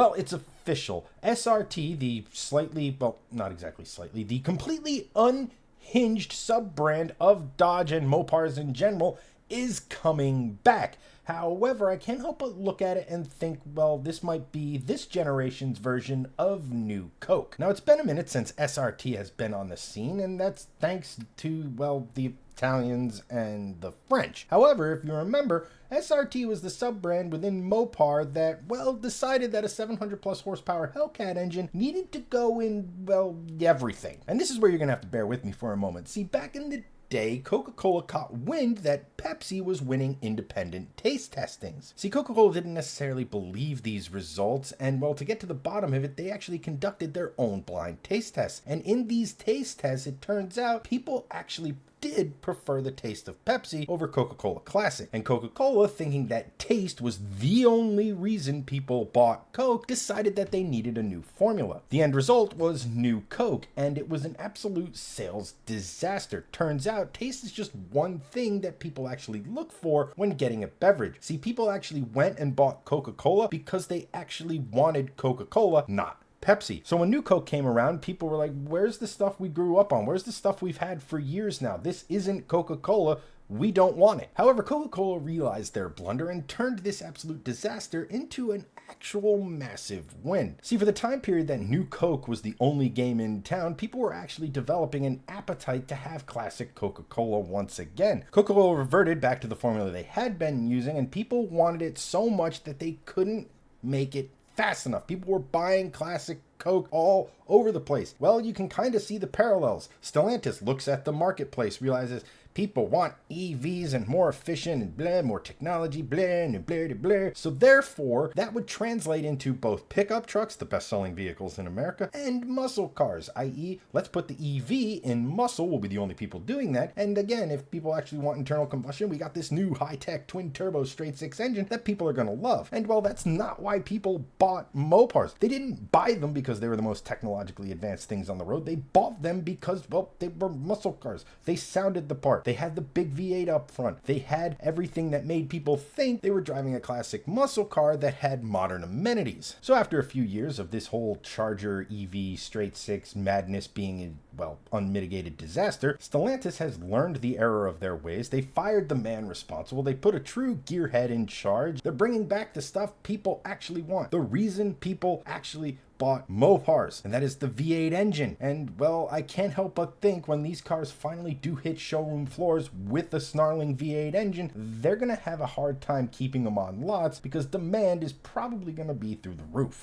Well, it's official. SRT, the slightly, well, not exactly slightly, the completely unhinged sub-brand of Dodge and Mopars in general is coming back. However, I can't help but look at it and think, well, this might be this generation's version of New Coke. Now, it's been a minute since SRT has been on the scene, and that's thanks to, well, the Italians and the French. However, if you remember, SRT was the sub-brand within Mopar that, well, decided that a 700 plus horsepower Hellcat engine needed to go in, well, everything. And this is where you're gonna have to bear with me for a moment. See, back in the day, Coca-Cola caught wind that Pepsi was winning independent taste testings. See, Coca-Cola didn't necessarily believe these results, and well, to get to the bottom of it, they actually conducted their own blind taste tests. And in these taste tests, it turns out people actually did prefer the taste of Pepsi over Coca-Cola Classic. And Coca-Cola, thinking that taste was the only reason people bought Coke, decided that they needed a new formula. The end result was New Coke, and it was an absolute sales disaster. Turns out, taste is just one thing that people actually look for when getting a beverage. See, people actually went and bought Coca-Cola because they actually wanted Coca-Cola, not Pepsi. So when New Coke came around, people were like, where's the stuff we grew up on? Where's the stuff we've had for years now? This isn't Coca-Cola. We don't want it. However, Coca-Cola realized their blunder and turned this absolute disaster into an actual massive win. See, for the time period that New Coke was the only game in town, people were actually developing an appetite to have classic Coca-Cola once again. Coca-Cola reverted back to the formula they had been using, and people wanted it so much that they couldn't make it fast enough. People were buying classic Coke all over the place. Well, you can kind of see the parallels. Stellantis looks at the marketplace, realizes people want EVs and more efficient and blah, more technology, blah, and blah, blah, blah. So therefore, that would translate into both pickup trucks, the best-selling vehicles in America, and muscle cars, i.e., let's put the EV in muscle. We'll be the only people doing that. And again, if people actually want internal combustion, we got this new high-tech twin-turbo straight-six engine that people are going to love. And well, that's not why people bought Mopars. They didn't buy them because they were the most technologically advanced things on the road. They bought them because, well, they were muscle cars. They sounded the part. They had the big V8 up front. They had everything that made people think they were driving a classic muscle car that had modern amenities. So after a few years of this whole Charger EV straight six madness being a, well, unmitigated disaster, Stellantis has learned the error of their ways. They fired the man responsible. They put a true gearhead in charge. They're bringing back the stuff people actually want. The reason people actually bought Mopars, and that is the V8 engine. And well, I can't help but think when these cars finally do hit showroom floors with the snarling V8 engine, they're gonna have a hard time keeping them on lots because demand is probably gonna be through the roof.